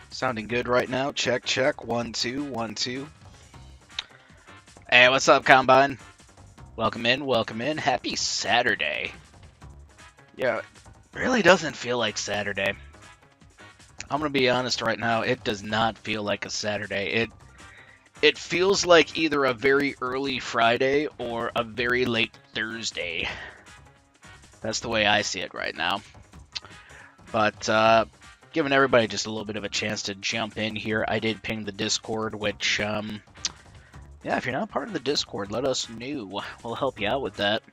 Sounding good right now. Check, check. 1, 2, 1, 2. Hey, what's up, Combine? Welcome in, welcome in. Happy Saturday. Yeah, it really doesn't feel like Saturday. I'm going to be honest right now. It does not feel like a Saturday. It feels like either a very early Friday or a very late Thursday. That's the way I see it right now. But giving everybody just a little bit of a chance to jump in here. I did ping the Discord, which, yeah, if you're not part of the Discord, let us know. We'll help you out with that.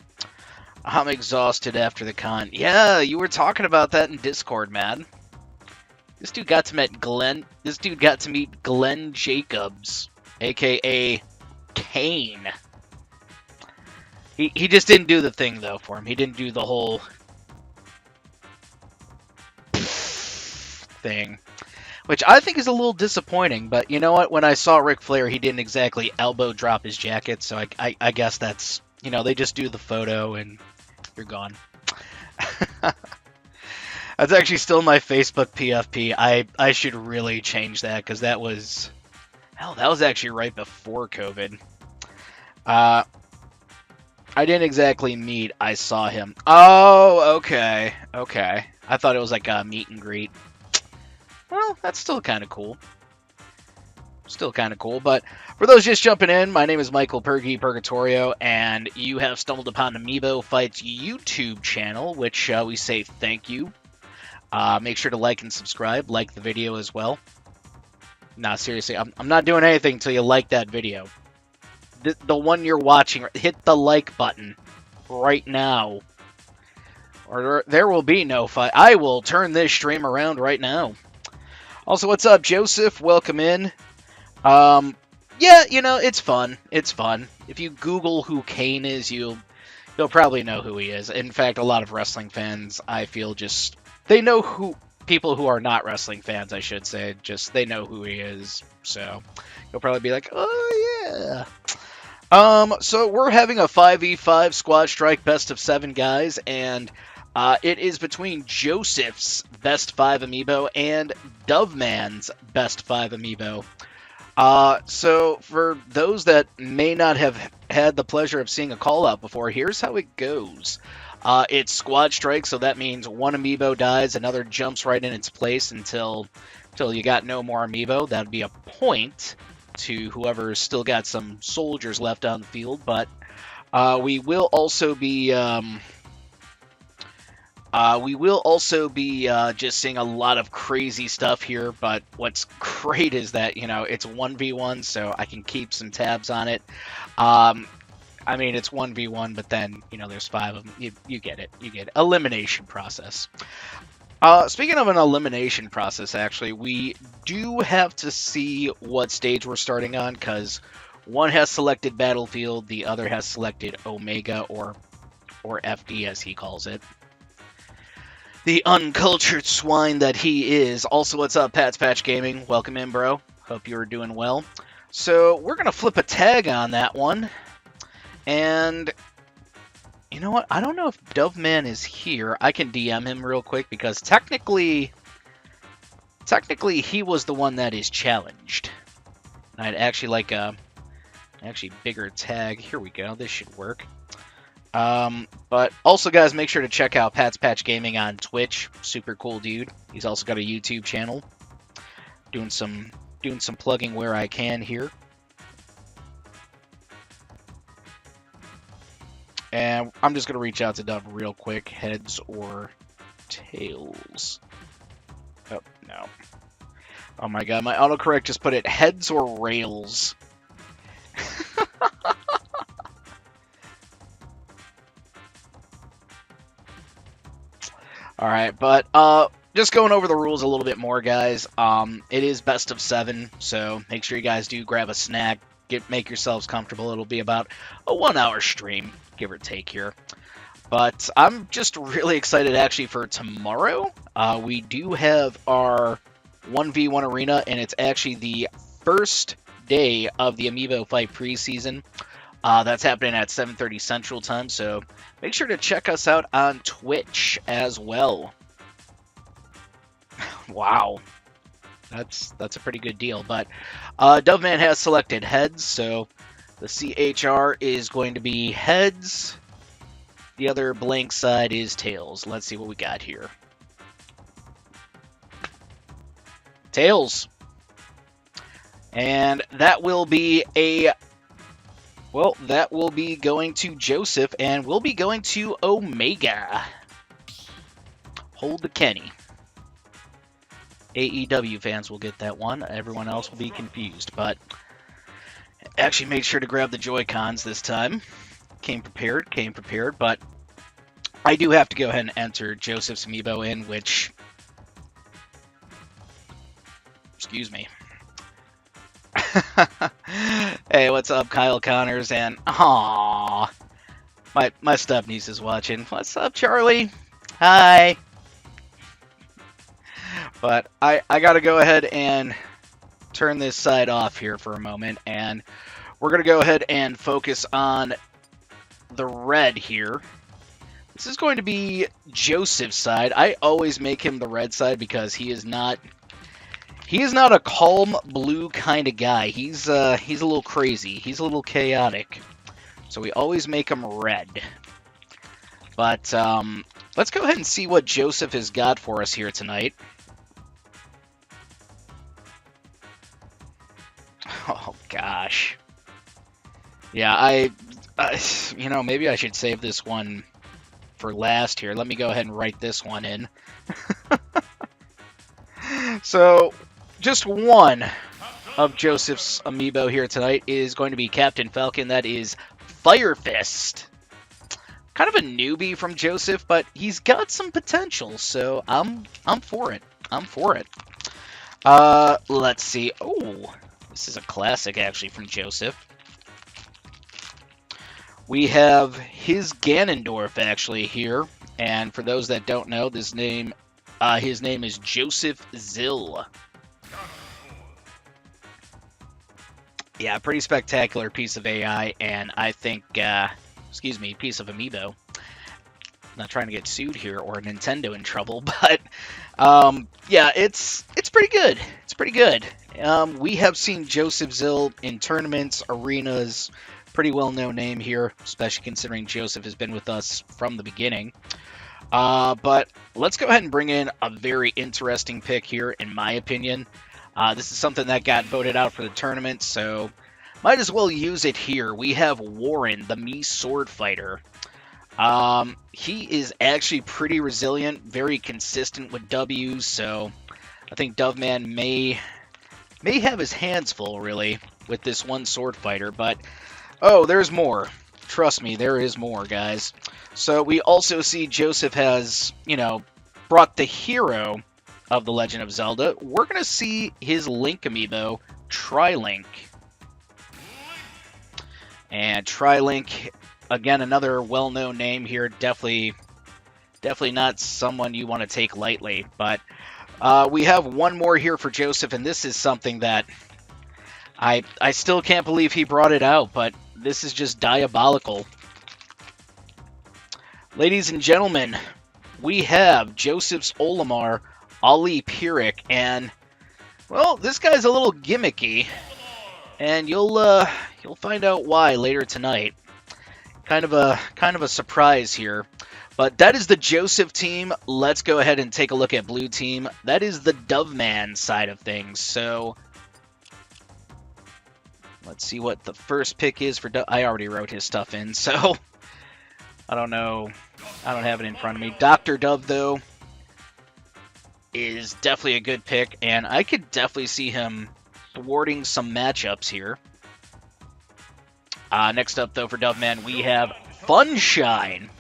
I'm exhausted after the con. Yeah, you were talking about that in Discord, man. This dude got to meet Glenn Jacobs, aka Kane. He just didn't do the thing though for him. He didn't do the whole thing, which I think is a little disappointing. But you know what? When I saw Ric Flair, he didn't exactly elbow drop his jacket, so I guess that's, you know, they just do the photo and you're gone. That's actually still my Facebook PFP. I should really change that because that was, hell, that was actually right before COVID. I didn't exactly meet. I saw him. Oh, okay. Okay. I thought it was like a meet and greet. Well, that's still kind of cool. Still kind of cool. But for those just jumping in, my name is Michael Purgatorio, and you have stumbled upon Amiibo Fights YouTube channel, which we say thank you. Make sure to like and subscribe. Like the video as well. Nah, seriously, I'm not doing anything until you like that video. The one you're watching, hit the like button right now. Or there will be no fight. I will turn this stream around right now. Also, what's up, Joseph? Welcome in. Yeah, you know, it's fun. It's fun. If you Google who Kane is, you'll probably know who he is. In fact, a lot of wrestling fans, I feel, just they know who. People who are not wrestling fans, I should say, just they know who he is. So you'll probably be like, oh yeah. So we're having a 5v5 Squadstrike best of 7, guys, and it is between Joseph's best 5 amiibo and Doveman's best 5 amiibo. So for those that may not have had the pleasure of seeing a call out before, here's how it goes. It's Squadstrike, so that means one amiibo dies, another jumps right in its place until you got no more amiibo. That'd be a point to whoever's still got some soldiers left on the field. But we will also be just seeing a lot of crazy stuff here. But what's great is that, you know, it's 1v1, so I can keep some tabs on it. I mean, it's 1v1, but then, you know, there's 5 of them. You get it. You get it. Elimination process. Speaking of an elimination process, actually, we do have to see what stage we're starting on, because one has selected Battlefield, the other has selected Omega, or FD, as he calls it. The uncultured swine that he is. Also, what's up, Pat's Patch Gaming? Welcome in, bro. Hope you're doing well. So, we're going to flip a tag on that one. And, you know what? I don't know if Doveman is here. I can DM him real quick because technically he was the one that is challenged. I'd actually like a bigger tag. Here we go. This should work. But also, guys, make sure to check out Pat's Patch Gaming on Twitch. Super cool dude. He's also got a YouTube channel. Doing some plugging where I can here. And I'm just going to reach out to Dove real quick. Heads or tails? Oh, no. Oh my god, my autocorrect just put it heads or rails. Alright, but just going over the rules a little bit more, guys. It is best of 7, so make sure you guys do grab a snack. Make yourselves comfortable. It'll be about a 1-hour stream, give or take here. But I'm just really excited actually for tomorrow. We do have our 1v1 arena, and it's actually the first day of the Amiibo Fight preseason. That's happening at 7:30 Central Time, so make sure to check us out on Twitch as well. Wow, that's a pretty good deal. But Doveman has selected heads, so the CHR is going to be heads. The other blank side is tails. Let's see what we got here. Tails. And that will be that will be going to Joseph, and we'll be going to Omega. Hold the Kenny. AEW fans will get that one. Everyone else will be confused, but actually made sure to grab the Joy-Cons this time. Came prepared, but I do have to go ahead and enter Joseph's amiibo in, which... Excuse me. Hey, what's up, Kyle Connors? And aww, my step niece is watching. What's up, Charlie? Hi. But I gotta go ahead and turn this side off here for a moment, and we're gonna go ahead and focus on the red here. This is going to be Joseph's side. I always make him the red side because he is not a calm blue kind of guy. He's a little crazy. He's a little chaotic. So we always make him red. But let's go ahead and see what Joseph has got for us here tonight. Oh gosh. Yeah, you know, maybe I should save this one for last here. Let me go ahead and write this one in. So, just one of Joseph's amiibo here tonight is going to be Captain Falcon. That is Fire Fist. Kind of a newbie from Joseph, but he's got some potential, so I'm for it. I'm for it. Let's see. Oh, this is a classic actually from Joseph. We have his Ganondorf actually here, and for those that don't know, his name is Joseph Zill. Yeah, pretty spectacular piece of AI, and I think, piece of amiibo. Not trying to get sued here or Nintendo in trouble, but yeah, it's pretty good. It's pretty good. We have seen Joseph Zill in tournaments, arenas. Pretty well-known name here, especially considering Joseph has been with us from the beginning. But let's go ahead and bring in a very interesting pick here, in my opinion. This is something that got voted out for the tournament, so might as well use it here. We have Warren, the Mii Sword Fighter. He is actually pretty resilient, very consistent with W's, so I think Doveman may have his hands full, really, with this one Sword Fighter, but... Oh, there's more. Trust me, there is more, guys. So we also see Joseph has, you know, brought the hero of The Legend of Zelda. We're going to see his Link amiibo, Tri-Link. And Tri-Link, again, another well-known name here. Definitely not someone you want to take lightly. But we have one more here for Joseph, and this is something that I still can't believe he brought it out, but this is just diabolical. Ladies and gentlemen, we have Joseph's Olimar, Ali Pyrrhic, and, well, this guy's a little gimmicky, and you'll find out why later tonight. Kind of a surprise here. But that is the Joseph team. Let's go ahead and take a look at blue team. That is the Doveman side of things. So let's see what the first pick is for I already wrote his stuff in, so I don't know. I don't have it in front of me. Dr. Dove, though, is definitely a good pick, and I could definitely see him thwarting some matchups here. Next up, though, for Doveman, we have Funshine.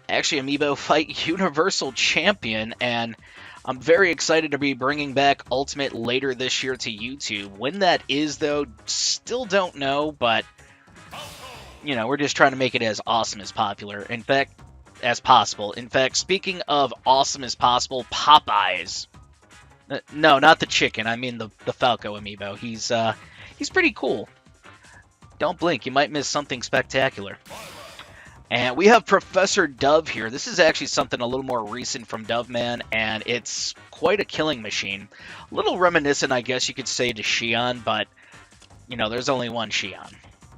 Actually, Amiibo Fight Universal Champion, and I'm very excited to be bringing back Ultimate later this year to YouTube. When that is, though, still don't know, but, you know, we're just trying to make it as awesome as possible. In fact, speaking of awesome as possible, Popeyes. No, not the chicken. I mean the Falco Amiibo. He's pretty cool. Don't blink, you might miss something spectacular. And we have Professor Dove here. This is actually something a little more recent from Doveman, and it's quite a killing machine. A little reminiscent, I guess you could say, to Xion, but, you know, there's only one Xion.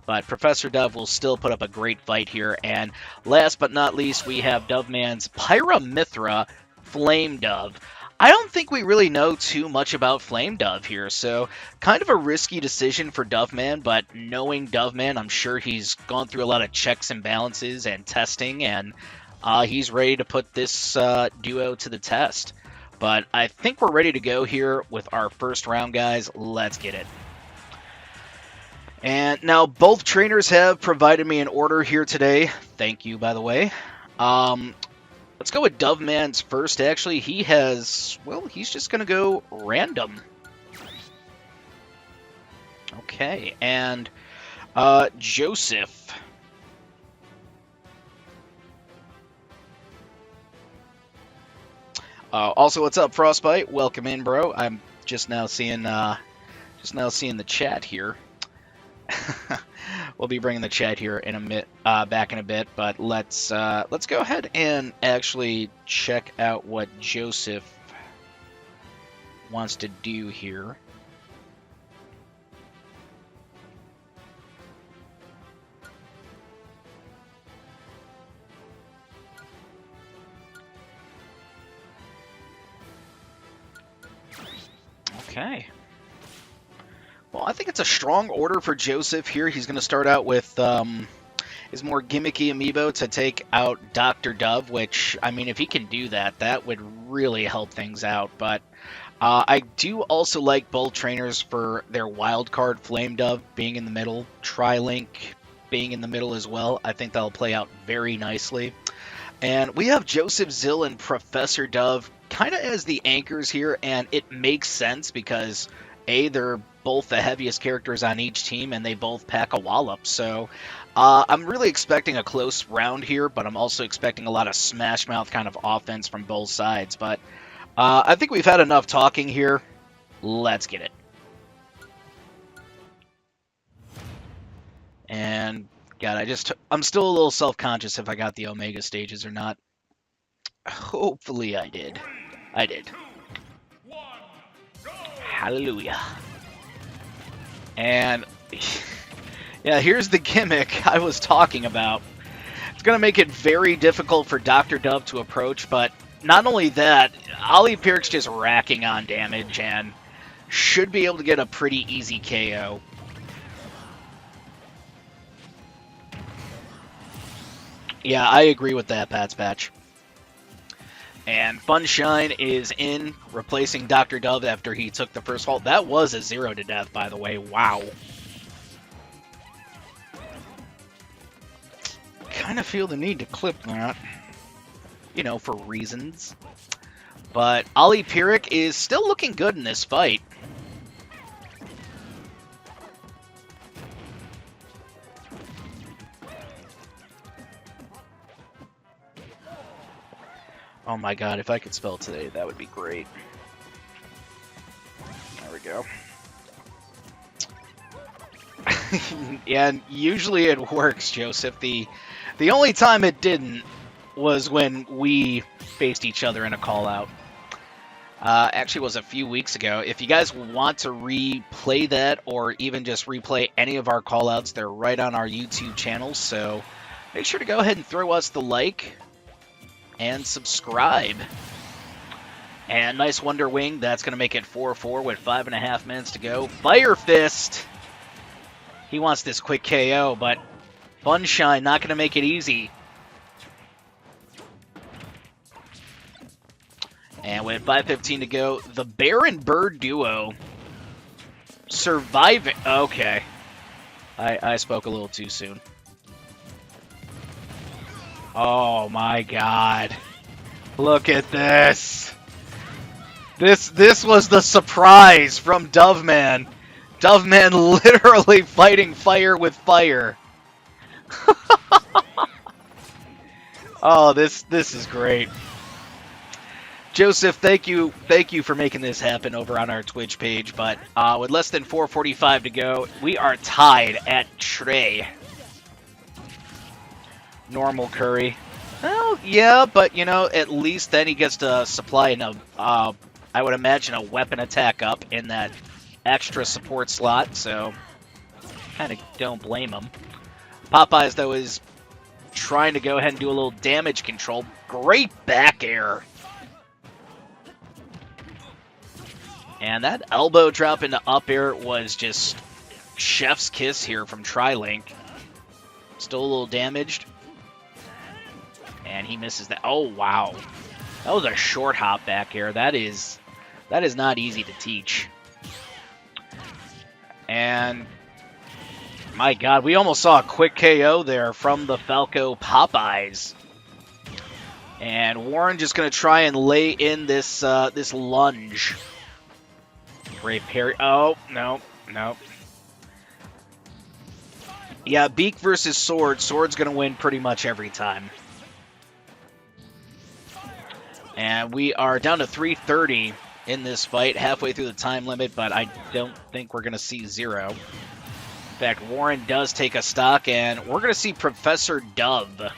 But Professor Dove will still put up a great fight here. And last but not least, we have Doveman's Pyramithra Flame Dove. I don't think we really know too much about Flame Dove here, so kind of a risky decision for Doveman, but knowing Doveman, I'm sure he's gone through a lot of checks and balances and testing, and he's ready to put this duo to the test. But I think we're ready to go here with our first round, guys. Let's get it. And now both trainers have provided me an order here today. Thank you, by the way. Let's go with Doveman's first. Actually, he has, well, he's just going to go random. Okay, and Joseph. Also, what's up, Frostbite? Welcome in, bro. I'm just now seeing the chat here. We'll be bringing the chat here in a bit, back in a bit, but let's go ahead and actually check out what Joseph wants to do here. Okay. Well, I think it's a strong order for Joseph here. He's going to start out with his more gimmicky amiibo to take out Dr. Dove, which, I mean, if he can do that, that would really help things out. But I do also like both trainers for their wild card Flame Dove being in the middle, Tri-Link being in the middle as well. I think that'll play out very nicely. And we have Joseph Zill and Professor Dove kind of as the anchors here, and it makes sense because, A, they're both the heaviest characters on each team, and they both pack a wallop. So I'm really expecting a close round here, but I'm also expecting a lot of smash mouth kind of offense from both sides. But I think we've had enough talking here. Let's get it. And God, I'm still a little self-conscious if I got the Omega stages or not. Hopefully I did. I did. Hallelujah. And yeah, here's the gimmick I was talking about. It's going to make it very difficult for Dr. Dove to approach, but not only that, Ollie Pierce's just racking on damage and should be able to get a pretty easy KO. Yeah, I agree with that, Pat's Patch. And Funshine is in, replacing Dr. Dove after he took the first fall. That was a 0 to death, by the way. Wow. Kind of feel the need to clip that. You know, for reasons. But Ollie Pierce is still looking good in this fight. Oh my god, if I could spell today, that would be great. There we go. Yeah, and usually it works, Joseph. The only time it didn't was when we faced each other in a call-out. Actually, it was a few weeks ago. If you guys want to replay that, or even just replay any of our call-outs, they're right on our YouTube channel, so make sure to go ahead and throw us the like and subscribe. And nice Wonder Wing. That's going to make it 4-4 with 5.5 minutes to go. Fire Fist. He wants this quick KO, but Funshine not going to make it easy. And with 5:15 to go, the Bear and Bird duo surviving. Okay. I spoke a little too soon. Oh my god. Look at this. This was the surprise from Doveman. Doveman literally fighting fire with fire. Oh, this is great. Joseph, thank you for making this happen over on our Twitch page. But with less than 4:45 to go, we are tied at Trey. Normal Curry. Well, yeah, but you know, at least then he gets to supply I would imagine a weapon attack up in that extra support slot. So kind of don't blame him. Popeyes though is trying to go ahead and do a little damage control. Great back air. And that elbow drop into up air was just chef's kiss here from TriLink. Still a little damaged. And he misses that. Oh, wow. That was a short hop back air. That is not easy to teach. And my God, we almost saw a quick KO there from the Falco Popeyes. And Warren just going to try and lay in this this lunge. Great parry. Oh, no. Yeah, beak versus sword. Sword's going to win pretty much every time. And we are down to 3:30 in this fight, halfway through the time limit, but I don't think we're going to see 0. In fact, Warren does take a stock, and we're going to see Professor Dove.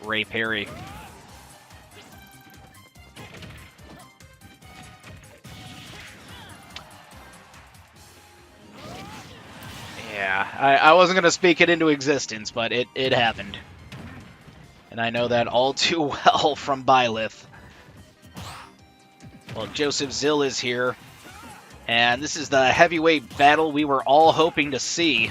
Great parry. Yeah, I wasn't going to speak it into existence, but it happened. And I know that all too well from Byleth. Well, Joseph Zill is here. And this is the heavyweight battle we were all hoping to see.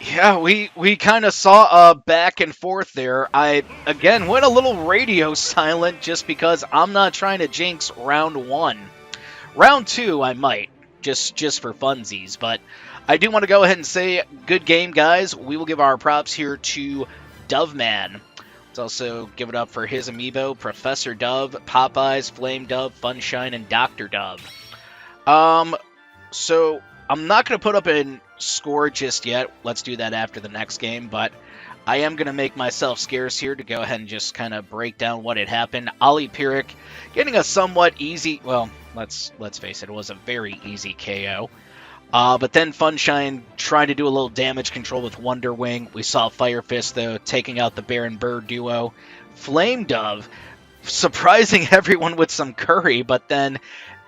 Yeah, we kind of saw a back and forth there. I, again, went a little radio silent just because I'm not trying to jinx round 1. Round 2, I might, just for funsies. But I do want to go ahead and say, good game, guys. We will give our props here to Doveman. Let's also give it up for his amiibo, Professor Dove, Popeyes, Flame Dove, Funshine, and Dr. Dove. So I'm not going to put up a score just yet. Let's do that after the next game, but I am going to make myself scarce here to go ahead and just kind of break down what had happened. Ali Pyrrhic getting a somewhat easy, well, let's face it, it was a very easy KO. But then Funshine trying to do a little damage control with Wonder Wing. We saw Fire Fist, though, taking out the Baron Burr duo. Flame Dove surprising everyone with some curry, but then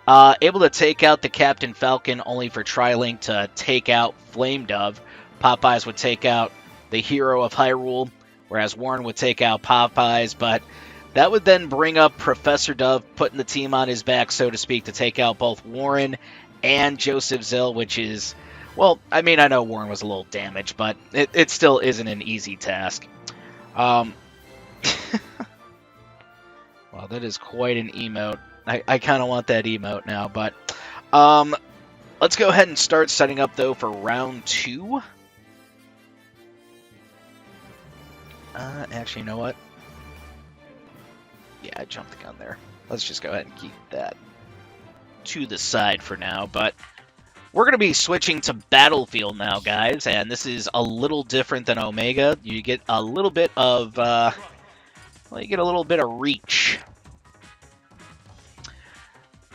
able to take out the Captain Falcon, only for TriLink to take out Flame Dove. Popeyes would take out the Hero of Hyrule, whereas Warren would take out Popeyes, but that would then bring up Professor Dove, putting the team on his back, so to speak, to take out both Warren and Joseph Zill, which is, well, I mean, I know Warren was a little damaged, but it still isn't an easy task. Wow, that is quite an emote. I kind of want that emote now, but let's go ahead and start setting up, though, for round 2. Actually, you know what? Yeah, I jumped the gun there. Let's just go ahead and keep that to the side for now, but we're going to be switching to Battlefield now, guys, and this is a little different than Omega. You get a little bit of, well, you get a little bit of reach.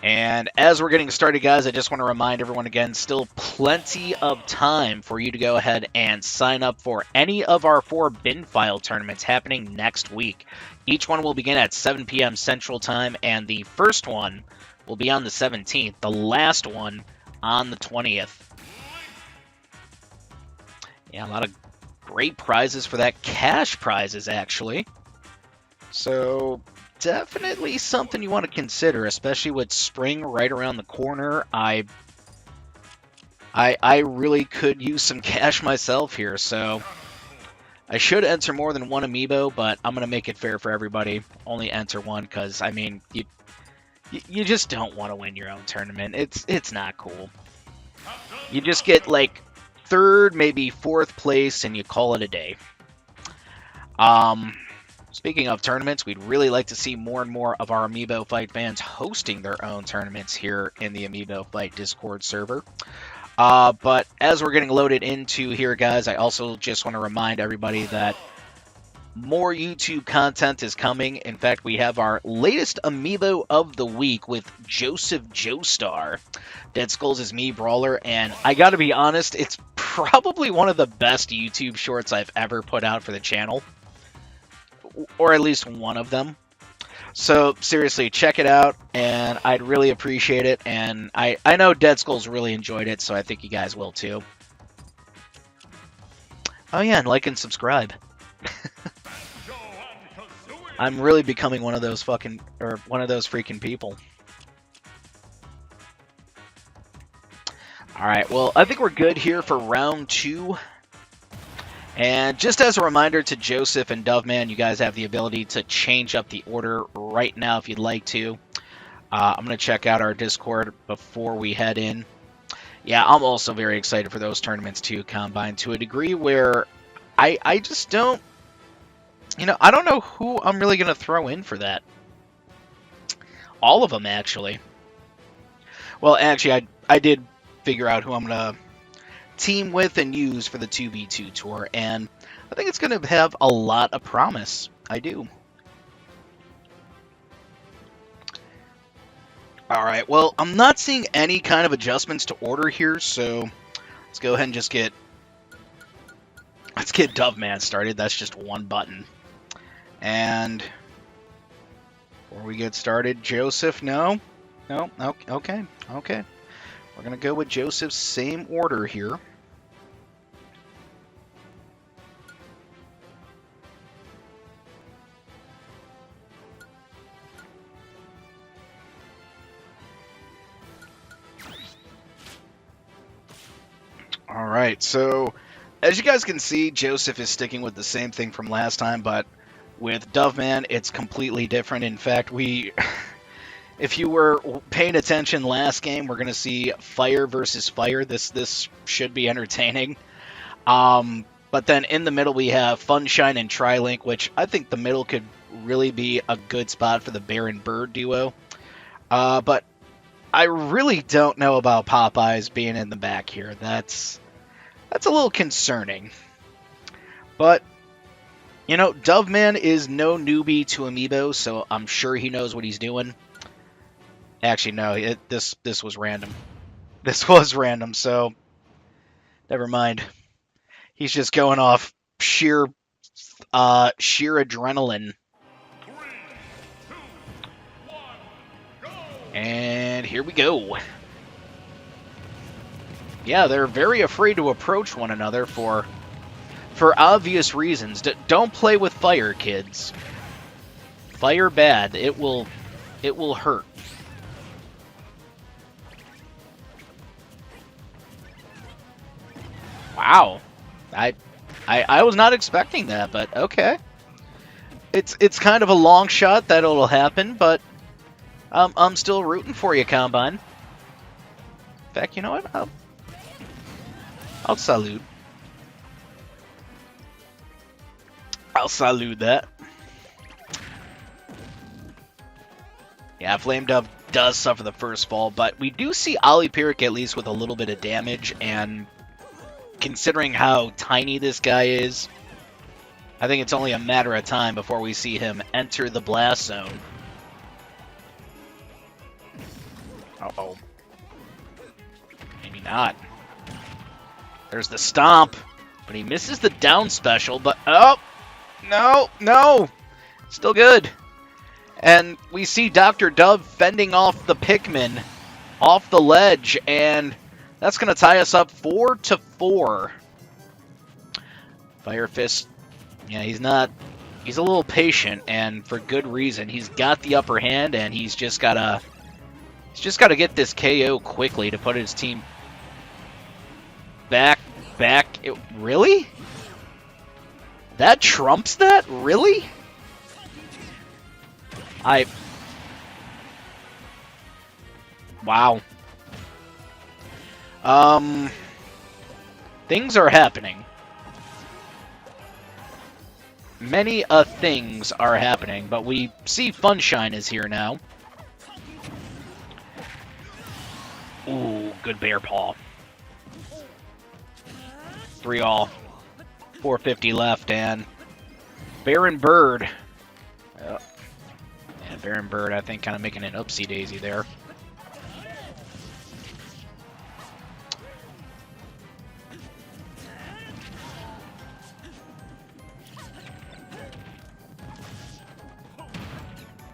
And as we're getting started, guys, I just want to remind everyone again, still plenty of time for you to go ahead and sign up for any of our 4 bin file tournaments happening next week. Each one will begin at 7 p.m. Central Time, and the first one will be on the 17th, the last one on the 20th. Yeah, a lot of great prizes for that. Cash prizes, actually. So definitely something you want to consider, especially with spring right around the corner. I really could use some cash myself here, so I should enter more than 1 amiibo, but I'm going to make it fair for everybody. Only enter 1, because, I mean, you just don't want to win your own tournament. It's not cool. You just get, like, 3rd, maybe 4th place, and you call it a day. Speaking of tournaments, we'd really like to see more and more of our Amiibo Fight fans hosting their own tournaments here in the Amiibo Fight Discord server. But as we're getting loaded into here, guys, I also just want to remind everybody that more YouTube content is coming. In fact, we have our latest Amiibo of the week with Joseph Joestar, Dead Skulls is Me Brawler, and I gotta be honest, it's probably one of the best YouTube shorts I've ever put out for the channel. Or at least one of them. So, seriously, check it out, and I'd really appreciate it, and I know Dead Skulls really enjoyed it, so I think you guys will too. Oh yeah, and like and subscribe. I'm really becoming one of those freaking people. Alright, well, I think we're good here for round 2. And just as a reminder to Joseph and Doveman, you guys have the ability to change up the order right now if you'd like to. I'm going to check out our Discord before we head in. Yeah, I'm also very excited for those tournaments too, Combine, to a degree where I just don't, I don't know who I'm really going to throw in for that. All of them, actually. Well, actually, I did figure out who I'm going to team with and use for the 2v2 tour, and I think it's going to have a lot of promise. I do. Alright, well, I'm not seeing any kind of adjustments to order here, so let's go ahead and just get Doveman started. That's just one button. And before we get started, Joseph, no, okay. We're going to go with Joseph's same order here. Alright, so as you guys can see, Joseph is sticking with the same thing from last time, but with Doveman, it's completely different. In fact, if you were paying attention last game, we're going to see fire versus fire. This should be entertaining. But then in the middle, we have Funshine and Trilink, which I think the middle could really be a good spot for the Bear and Bird duo. But I really don't know about Popeyes being in the back here. That's a little concerning. But, Doveman is no newbie to Amiibo, so I'm sure he knows what he's doing. Actually, no, this was random. This was random, so never mind. He's just going off sheer adrenaline. 3, 2, 1, go! And here we go. Yeah, they're very afraid to approach one another for obvious reasons. Don't play with fire, kids. Fire bad. It will hurt. Wow. I was not expecting that, but okay. It's kind of a long shot that it'll happen, but I'm still rooting for you, Combine. In fact, you know what? I'll salute. I'll salute that. Yeah, Flame Dove does suffer the first fall, but we do see Ollie Pyric at least with a little bit of damage, and considering how tiny this guy is, I think it's only a matter of time before we see him enter the blast zone. Uh-oh. Maybe not. There's the stomp, but he misses the down special, but oh! No! Still good. And we see Dr. Dove fending off the Pikmin off the ledge, and that's going to tie us up 4-4. Fire Fist, yeah, he's a little patient, and for good reason. He's got the upper hand, and he's just got to get this KO quickly to put his team back. Really? That trumps that? Really? Wow. Things are happening. many things are happening, but we see Funshine is here now. Ooh, good bear paw. 3-all. 450 left, and Baron Bird. Yeah, Baron Bird, I think, kind of making an oopsie-daisy there.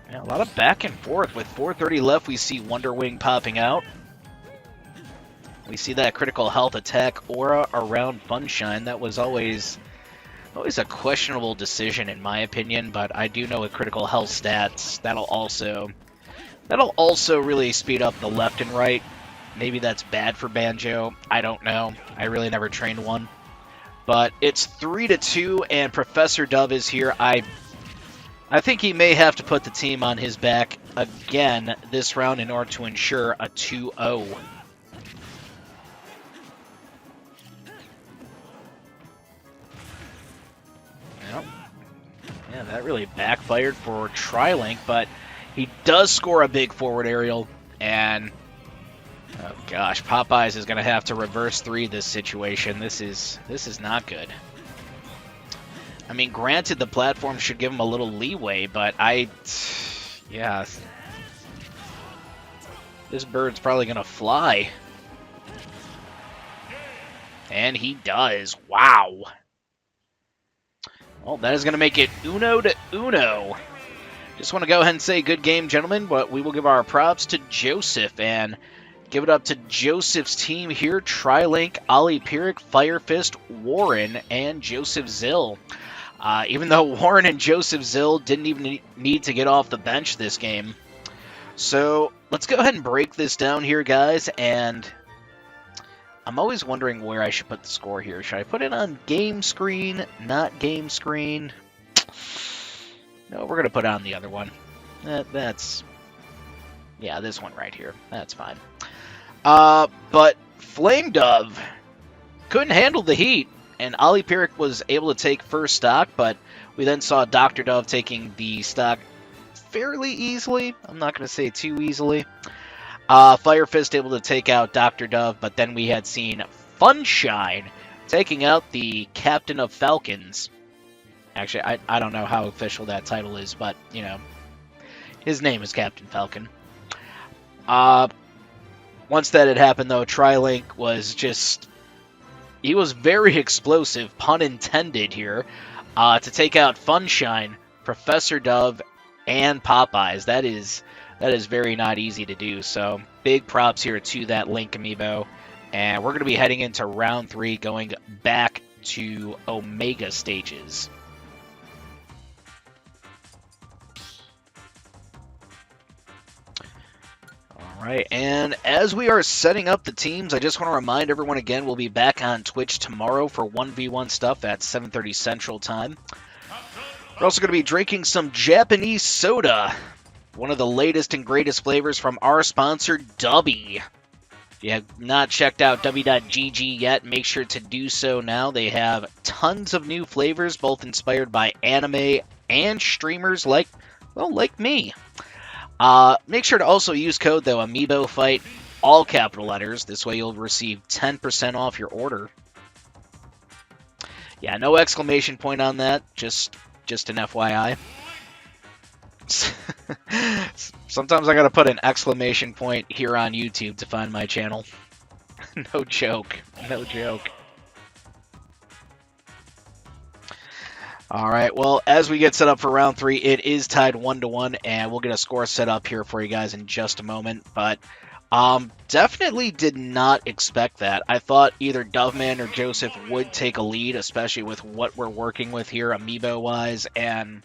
Yeah, a lot of back and forth. With 430 left, we see Wonder Wing popping out. We see that critical health attack aura around Funshine. That was always a questionable decision in my opinion, but I do know with critical health stats, that'll also really speed up the left and right. Maybe that's bad for Banjo. I don't know. I really never trained one. But it's 3-2, and Professor Dove is here. I think he may have to put the team on his back again this round in order to ensure a 2-0. Yeah, that really backfired for Trilink, but he does score a big forward aerial, and oh gosh, Popeyes is going to have to reverse 3 this situation. This is not good. I mean, granted, the platform should give him a little leeway, but yeah, this bird's probably going to fly. And he does. Wow. Well, that is going to make it 1-1. Just want to go ahead and say good game, gentlemen, but we will give our props to Joseph and give it up to Joseph's team here. Trilink, Ollie Pyrrhic, Firefist, Warren, and Joseph Zill. Even though Warren and Joseph Zill didn't even need to get off the bench this game. So let's go ahead and break this down here, guys, and I'm always wondering where I should put the score here. Should I put it on game screen, not game screen? No, we're going to put it on the other one. Yeah, this one right here. That's fine. But Flame Dove couldn't handle the heat, and Ollie Pyrrhic was able to take first stock, but we then saw Dr. Dove taking the stock fairly easily. I'm not going to say too easily. Firefist able to take out Dr. Dove, but then we had seen Funshine taking out the Captain of Falcons. Actually, I don't know how official that title is, but, you know, his name is Captain Falcon. Once that had happened, though, Trilink was just... he was very explosive, pun intended here, to take out Funshine, Professor Dove, and Popeyes. That is very not easy to do, so big props here to that Link amiibo. And we're going to be heading into round 3, going back to Omega stages. Alright, and as we are setting up the teams, I just want to remind everyone again, we'll be back on Twitch tomorrow for 1v1 stuff at 7:30 Central Time. We're also going to be drinking some Japanese soda, one of the latest and greatest flavors from our sponsor, Dubby. If you have not checked out Dubby.gg yet, make sure to do so now. They have tons of new flavors, both inspired by anime and streamers like me. Make sure to also use code, though, Amiibo Fight, all capital letters. This way you'll receive 10% off your order. Yeah, no exclamation point on that, just an FYI. Sometimes I gotta put an exclamation point here on YouTube to find my channel. No joke. No joke. Alright, well, as we get set up for round 3, it is tied 1-1, and we'll get a score set up here for you guys in just a moment. But definitely did not expect that. I thought either Doveman or Joseph would take a lead, especially with what we're working with here amiibo-wise, and...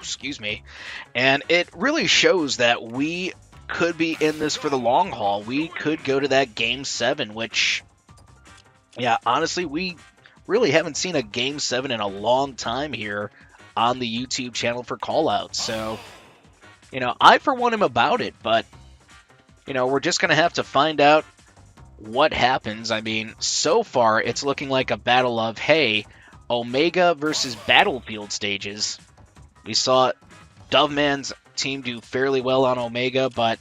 excuse me. And it really shows that we could be in this for the long haul. We could go to that Game 7, which, yeah, honestly, we really haven't seen a Game 7 in a long time here on the YouTube channel for Callout. So, you know, I for one am about it, but, you know, we're just going to have to find out what happens. I mean, so far it's looking like a battle of, hey, Omega versus Battlefield stages. We saw Doveman's team do fairly well on Omega, but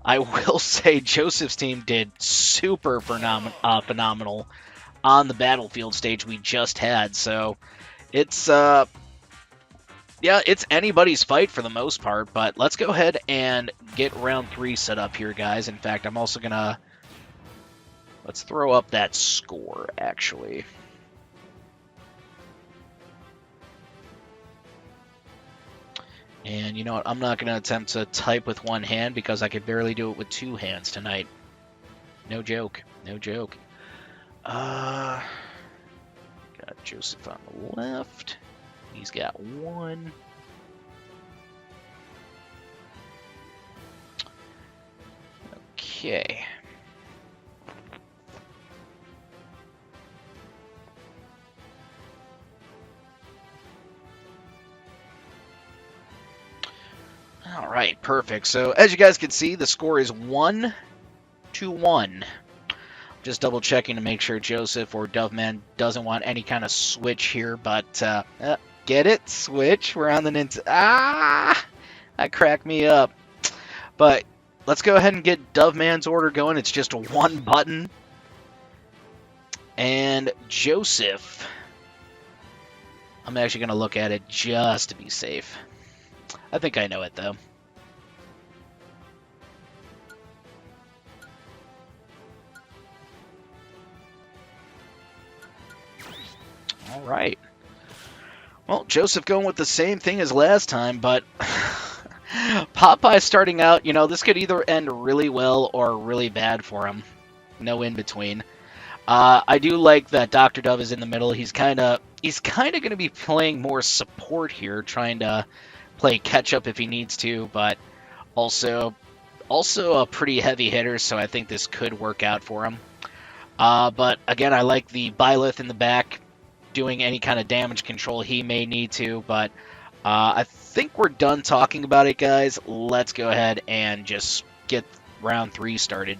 I will say Joseph's team did super phenomenal on the Battlefield stage we just had. So it's yeah, it's anybody's fight for the most part, but let's go ahead and get round 3 set up here, guys. In fact, I'm also gonna let's throw up that score, actually. And you know what? I'm not going to attempt to type with one hand because I could barely do it with 2 hands tonight. No joke. No joke. Got Joseph on the left. He's got 1. Okay. All right, perfect. So as you guys can see, the score is 1-1. Just double checking to make sure Joseph or Doveman doesn't want any kind of switch here, but get it? Switch. We're on the Nintendo. Ah, that cracked me up. But let's go ahead and get Doveman's order going. It's just 1 button. And Joseph, I'm actually going to look at it just to be safe. I think I know it, though. All right. Well, Joseph going with the same thing as last time, but Popeye starting out, you know, this could either end really well or really bad for him. No in between. I do like that Dr. Dove is in the middle. He's kind of going to be playing more support here, trying to play catch up if he needs to, but also a pretty heavy hitter, so I think this could work out for him. But again, I like the Byleth in the back doing any kind of damage control he may need to, but I think we're done talking about it, guys. Let's go ahead and just get round 3 started.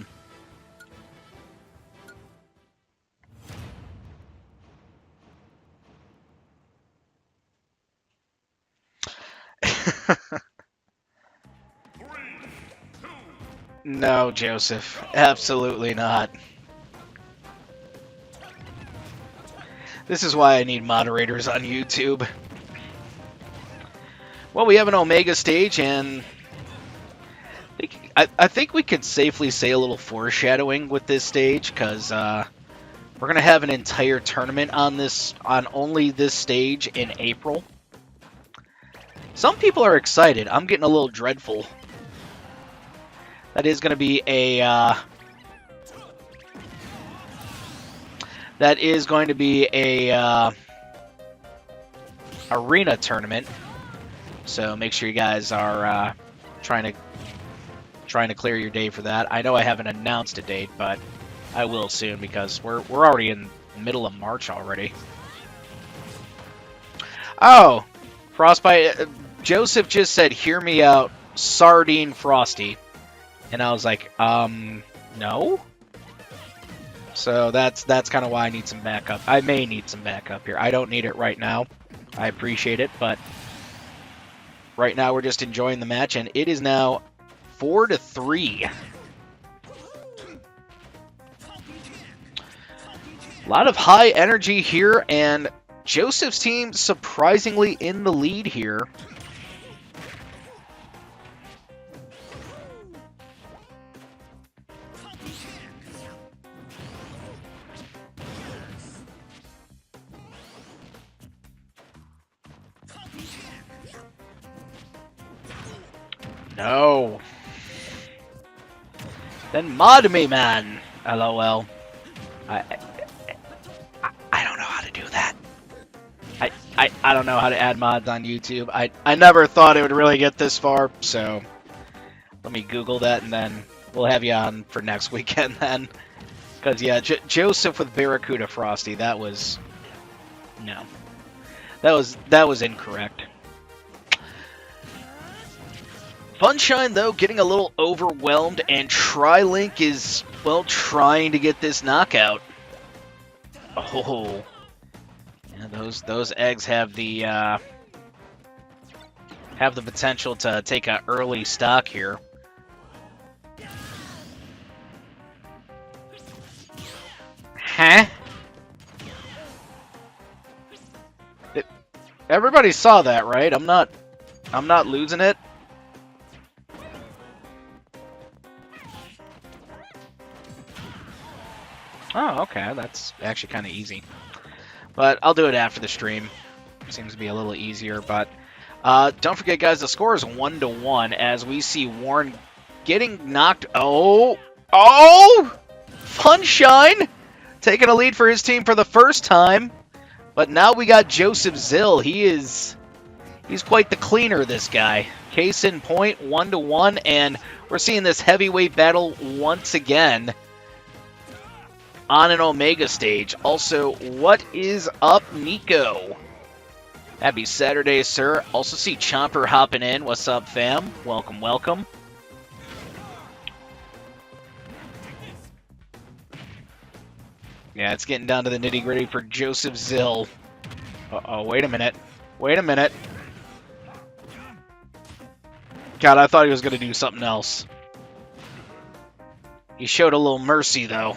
No, Joseph. Absolutely not. This is why I need moderators on YouTube. Well, we have an Omega stage, and I think we could safely say a little foreshadowing with this stage, because we're going to have an entire tournament on only this stage in April. Some people are excited. I'm getting a little dreadful. That is going to be a arena tournament. So make sure you guys are trying to clear your day for that. I know I haven't announced a date, but I will soon because we're already in the middle of March already. Oh, Frostbite. Joseph just said, "Hear me out, Sardine Frosty." And I was like, no? So that's kind of why I need some backup. I may need some backup here. I don't need it right now. I appreciate it, but right now we're just enjoying the match, and it is now 4-3. A lot of high energy here, and Joseph's team surprisingly in the lead here. No. Then mod me, man. LOL. I don't know how to do that. I don't know how to add mods on YouTube. I never thought it would really get this far, so let me Google that, and then we'll have you on for next weekend then. Because, yeah, Joseph with Barracuda Frosty, that was... No. That was incorrect. Funshine, though, getting a little overwhelmed, and Trilink is, well, trying to get this knockout. Oh. Yeah, those eggs have the potential to take an early stock here. Huh? Everybody saw that, right? I'm not losing it. Oh, okay. That's actually kind of easy. But I'll do it after the stream. Seems to be a little easier. But don't forget, guys, the score is 1-1 as we see Warren getting knocked. Oh! Funshine taking a lead for his team for the first time. But now we got Joseph Zill. He's quite the cleaner, this guy. Case in point, 1-1, and we're seeing this heavyweight battle once again on an Omega stage. Also, what is up, Nico? Happy Saturday, sir. Also see Chomper hopping in. What's up, fam? Welcome, welcome. Yeah, it's getting down to the nitty-gritty for Joseph Zill. Uh-oh, wait a minute. Wait a minute. God, I thought he was going to do something else. He showed a little mercy, though.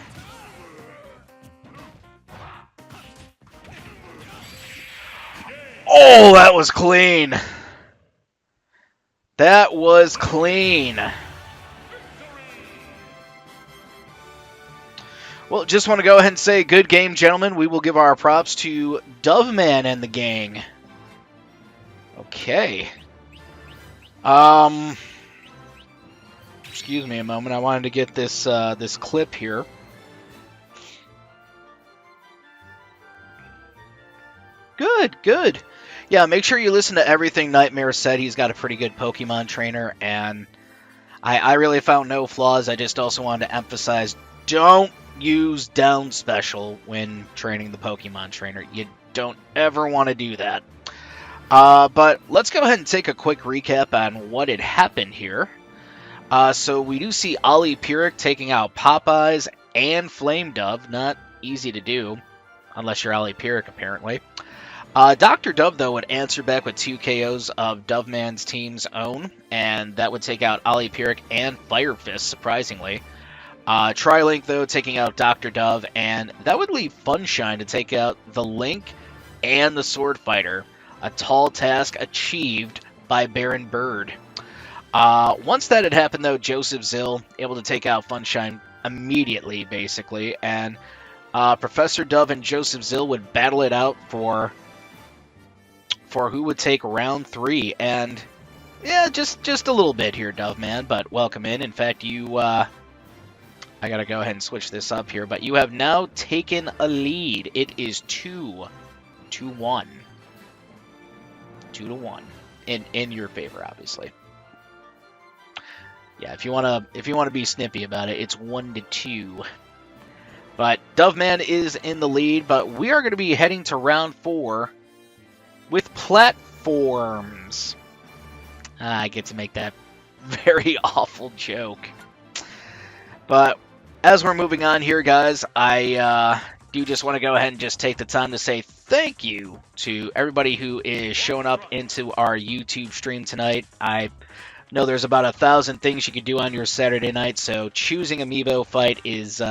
Oh, that was clean. That was clean. Well, just want to go ahead and say good game, gentlemen. We will give our props to Doveman and the gang. Okay. Excuse me a moment. I wanted to get this this clip here. Good, good. Yeah, make sure you listen to everything Nightmare said. He's got a pretty good Pokemon trainer, and I really found no flaws. I just also wanted to emphasize, don't use down special when training the Pokemon trainer. You don't ever want to do that. But let's go ahead and take a quick recap on what had happened here. So we do see Ollie Pyrrhic taking out Popeyes and Flame Dove. Not easy to do, unless you're Ollie Pyrrhic, apparently. Dr. Dove, though, would answer back with 2 KOs of Doveman's team's own, and that would take out Ollie Pyrrhic and Fire Fist, surprisingly. Trilink, though, taking out Dr. Dove, and that would leave Funshine to take out the Link and the Sword Fighter. A tall task achieved by Baron Bird. Once that had happened, though, Joseph Zill able to take out Funshine immediately, basically, and Professor Dove and Joseph Zill would battle it out for who would take round 3. And yeah, just a little bit here, Doveman, but welcome in. In fact, you I gotta go ahead and switch this up here, but you have now taken a lead. It is 2-1. 2-1 in your favor, obviously. Yeah, if you wanna be snippy about it, it's 1-2. But Doveman is in the lead, but we are going to be heading to round 4 with platforms. I get to make that very awful joke. But as we're moving on here, guys, I do just want to go ahead and just take the time to say thank you to everybody who is showing up into our YouTube stream tonight. I know there's about 1,000 things you could do on your Saturday night, so choosing Amiibo Fight is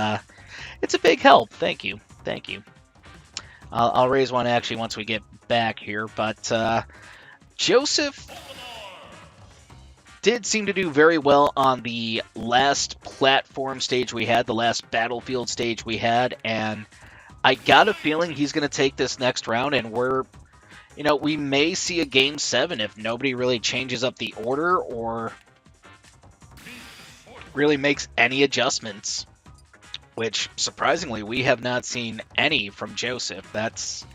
it's a big help. Thank you. Thank you. I'll raise one actually once we get back here, but Joseph did seem to do very well on the last platform stage we had, the last battlefield stage we had, and I got a feeling he's going to take this next round, and we may see a Game 7 if nobody really changes up the order or really makes any adjustments, which, surprisingly, we have not seen any from Joseph. It's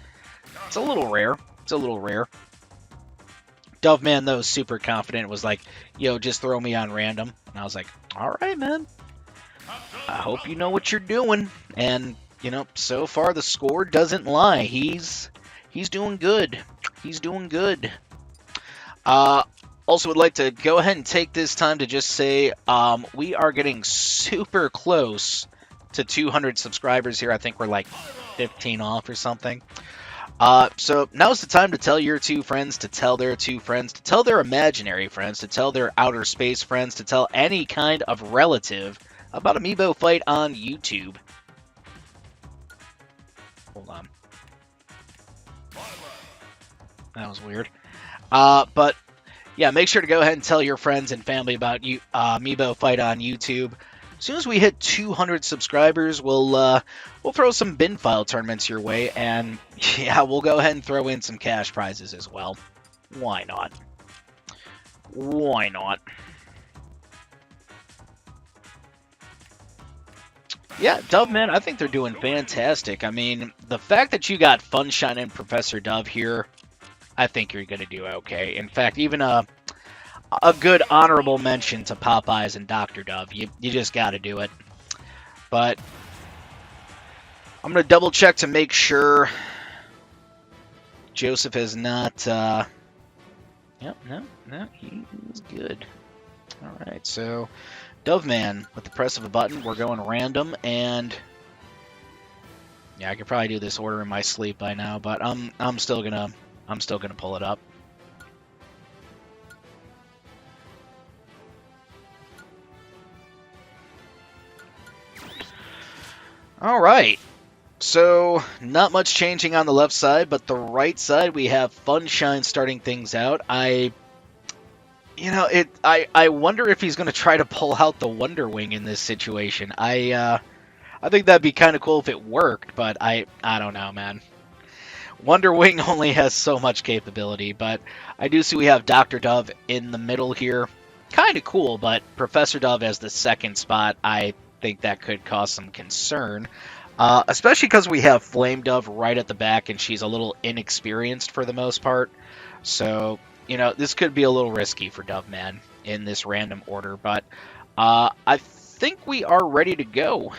a little rare. It's a little rare. Doveman, though, super confident, was like, yo, just throw me on random. And I was like, all right, man. I hope you know what you're doing. And, so far the score doesn't lie. He's doing good. He's doing good. Also would like to go ahead and take this time to just say we are getting super close to 200 subscribers here. I think we're like 15 off or something. So now's the time to tell your 2 friends, to tell their 2 friends, to tell their imaginary friends, to tell their outer space friends, to tell any kind of relative about Amiibo Fight on YouTube. Hold on. That was weird. But yeah, make sure to go ahead and tell your friends and family about Amiibo Fight on YouTube. As soon as we hit 200 subscribers, we'll throw some bin file tournaments your way, and yeah, we'll go ahead and throw in some cash prizes as well. Why not? Why not? Yeah, Doveman, I think they're doing fantastic. I mean, the fact that you got Funshine and Professor Dove here, I think you're going to do okay. In fact, even a good honorable mention to Popeyes and Dr. Dove. You just got to do it. But I'm going to double check to make sure Joseph is not... Yep, no, he's good. All right, so Doveman, with the press of a button, we're going random, and yeah, I could probably do this order in my sleep by now, but I'm still gonna pull it up. All right. So, not much changing on the left side, but the right side we have Funshine starting things out. I wonder if he's going to try to pull out the Wonder Wing in this situation. I think that'd be kind of cool if it worked, but I don't know, man. Wonder Wing only has so much capability, but I do see we have Dr. Dove in the middle here. Kind of cool, but Professor Dove as the second spot, I think that could cause some concern. Especially because we have Flame Dove right at the back, and she's a little inexperienced for the most part. So, this could be a little risky for Doveman in this random order, but I think we are ready to go.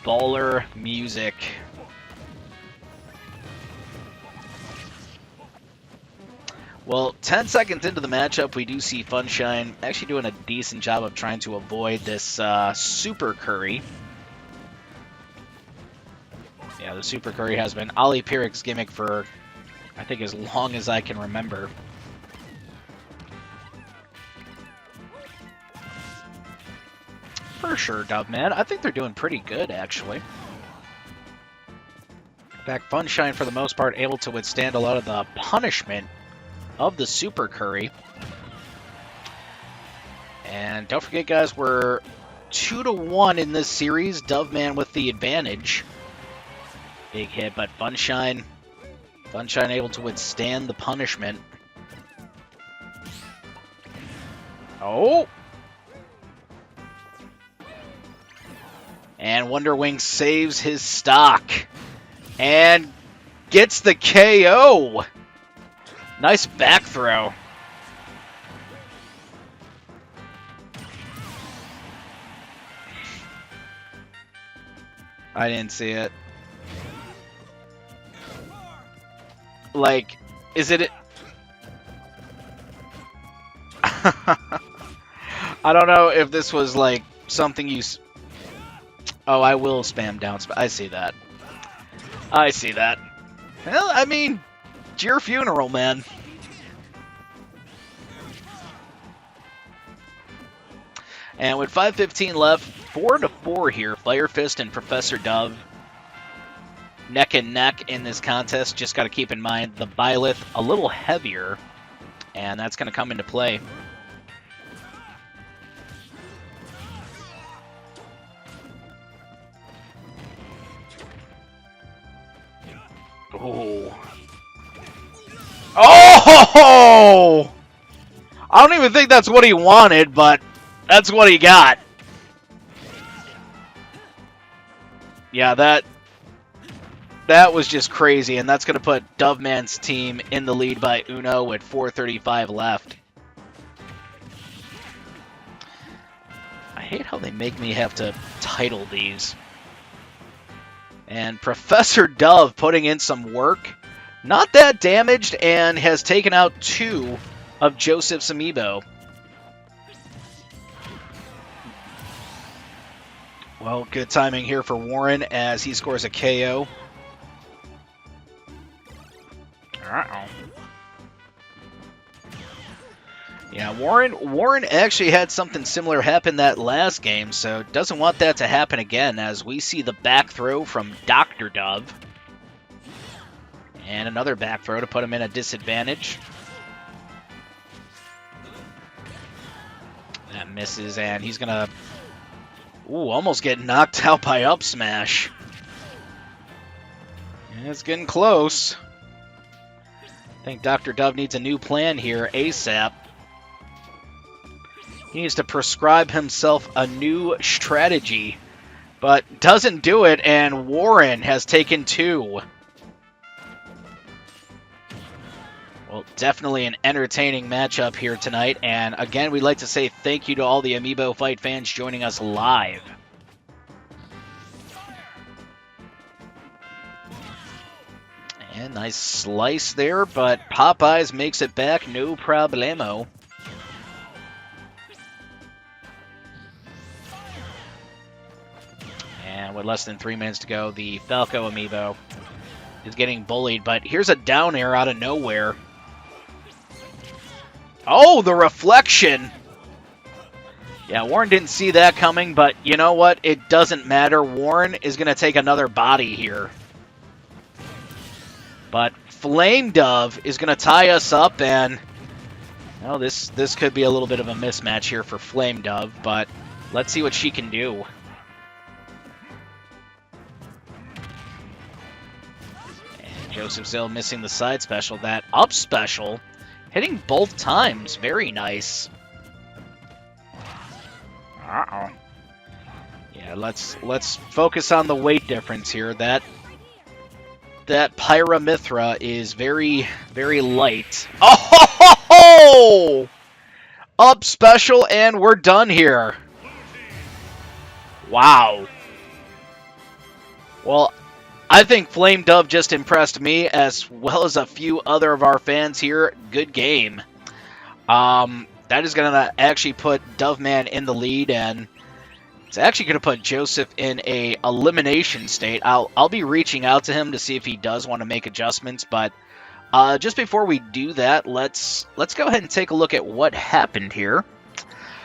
Baller music. Well, 10 seconds into the matchup, we do see Funshine actually doing a decent job of trying to avoid this Super Curry. Yeah, the Super Curry has been Ollie Piric's gimmick for, I think, as long as I can remember. For sure, Doveman. I think they're doing pretty good, actually. In fact, Funshine, for the most part, able to withstand a lot of the punishment of the Super Curry. And don't forget, guys, we're 2-1 in this series. Doveman with the advantage. Big hit, but Funshine able to withstand the punishment. Oh! And Wonder Wing saves his stock. And gets the KO. Nice back throw. I didn't see it. Like, is it... I don't know if this was, like, something you... Oh, I will spam down. I see that. I see that. Well, I mean, it's your funeral, man. And with 5:15 left, 4-4 here. Fire Fist and Professor Dove neck and neck in this contest. Just got to keep in mind the Byleth a little heavier, and that's going to come into play. Oh. Oh! I don't even think that's what he wanted, but that's what he got. Yeah, That was just crazy, and that's going to put Doveman's team in the lead by Uno with 4:35 left. I hate how they make me have to title these. And Professor Dove putting in some work. Not that damaged, and has taken out 2 of Joseph's amiibo. Well, good timing here for Warren as he scores a KO. Uh-oh. Yeah, Warren actually had something similar happen that last game, so doesn't want that to happen again as we see the back throw from Dr. Dove. And another back throw to put him in a disadvantage. That misses, and he's going to almost get knocked out by up smash. And it's getting close. I think Dr. Dove needs a new plan here ASAP. He needs to prescribe himself a new strategy, but doesn't do it, and Warren has taken 2. Well, definitely an entertaining matchup here tonight, and again, we'd like to say thank you to all the Amiibo Fight fans joining us live. And nice slice there, but Popeyes makes it back, no problemo. And with less than 3 minutes to go, the Falco amiibo is getting bullied, but here's a down air out of nowhere. Oh, the reflection! Yeah, Warren didn't see that coming, but you know what? It doesn't matter. Warren is going to take another body here. But Flame Dove is going to tie us up, and well, this could be a little bit of a mismatch here for Flame Dove, but let's see what she can do. And Joseph Zill missing the side special. That up special hitting both times. Very nice. Uh-oh. Yeah, let's focus on the weight difference here. That Pyramithra is very, very light. Oh! Up special, and we're done here. Wow. Well, I think Flame Dove just impressed me as well as a few other of our fans here. Good game. That is going to actually put Doveman in the lead, and it's actually going to put Joseph in a elimination state. I'll be reaching out to him to see if he does want to make adjustments, but just before we do that, let's go ahead and take a look at what happened here.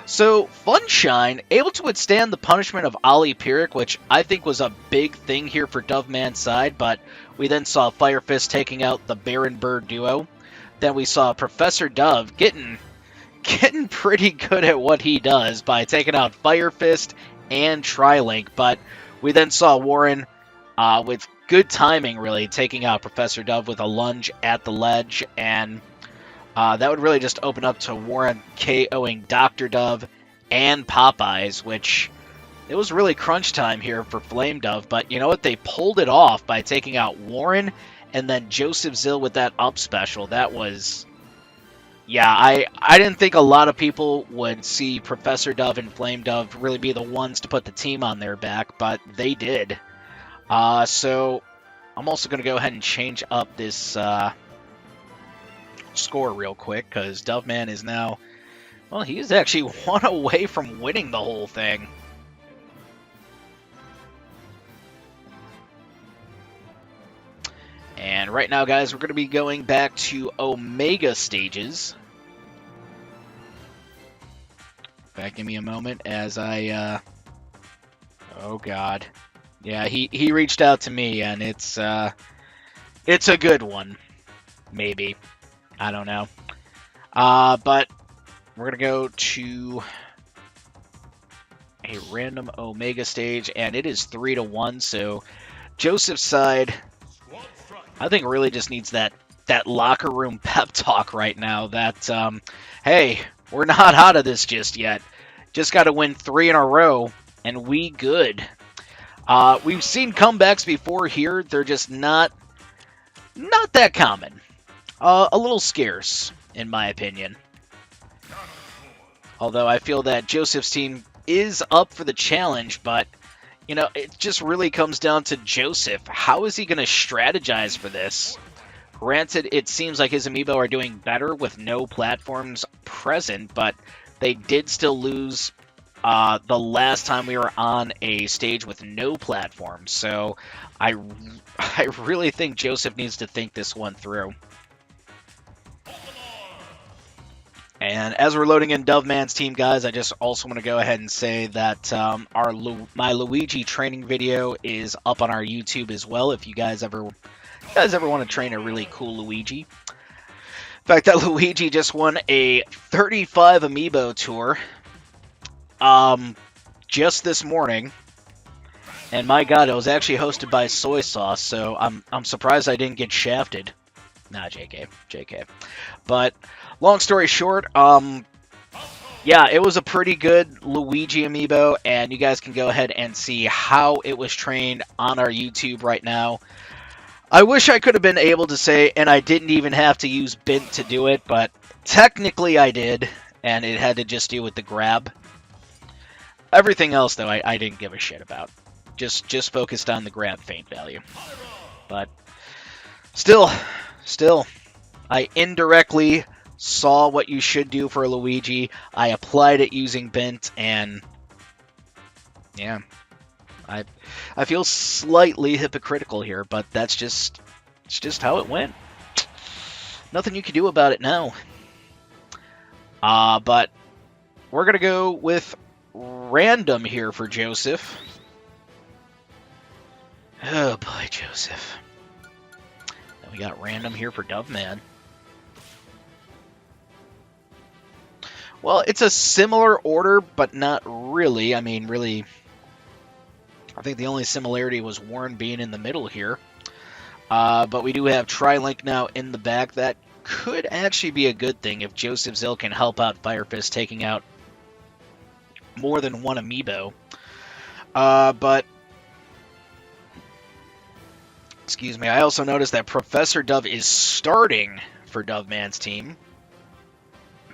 So, Funshine, able to withstand the punishment of Ali Pyrrhic, which I think was a big thing here for Doveman's side, but we then saw Fire Fist taking out the Baron Bird duo. Then we saw Professor Dove getting pretty good at what he does by taking out Fire Fist and Trilink, but we then saw Warren with good timing, really, taking out Professor Dove with a lunge at the ledge, and that would really just open up to Warren KOing Dr. Dove and Popeyes, which it was really crunch time here for Flame Dove, but you know what? They pulled it off by taking out Warren and then Joseph Zill with that up special. That was... yeah, I didn't think a lot of people would see Professor Dove and Flame Dove really be the ones to put the team on their back, but they did. So I'm also going to go ahead and change up this score real quick, because Doveman is now, well, he is actually 1 away from winning the whole thing. And right now, guys, we're going to be going back to Omega stages. In fact, give me a moment as I, oh god. Yeah, he reached out to me, and it's a good one. Maybe. I don't know. But we're going to go to a random Omega stage, and it is 3-1, so Joseph's side, I think, really just needs that locker room pep talk right now that, hey, we're not out of this just yet. Just got to win 3 in a row, and we good. We've seen comebacks before here. They're just not that common. A little scarce, in my opinion. Although I feel that Joseph's team is up for the challenge, but, you know, it just really comes down to Joseph. How is he going to strategize for this? Granted, it seems like his amiibo are doing better with no platforms present, but they did still lose the last time we were on a stage with no platforms. So I really think Joseph needs to think this one through. And as we're loading in Doveman's team, guys, I just also want to go ahead and say that my Luigi training video is up on our YouTube as well. If you guys ever want to train a really cool Luigi. In fact, that Luigi just won a 35 amiibo tour just this morning. And my God, it was actually hosted by Soy Sauce, so I'm surprised I didn't get shafted. Nah, JK. But long story short, yeah, it was a pretty good Luigi amiibo, and you guys can go ahead and see how it was trained on our YouTube right now. I wish I could have been able to say, and I didn't even have to use Bint to do it, but technically I did, and it had to just do with the grab. Everything else, though, I didn't give a shit about. Just focused on the grab feint value. But still, I indirectly saw what you should do for Luigi. I applied it using Bint, and yeah, I feel slightly hypocritical here, but it's just how it went. Nothing you can do about it now. But we're gonna go with random here for Joseph. Oh boy, Joseph. Then we got random here for Doveman. Well, it's a similar order, but not really. I mean, really, I think the only similarity was Warren being in the middle here. But we do have Trilink now in the back. That could actually be a good thing if Joseph Zill can help out Firefist taking out more than one amiibo. But excuse me, I also noticed that Professor Dove is starting for Doveman's team.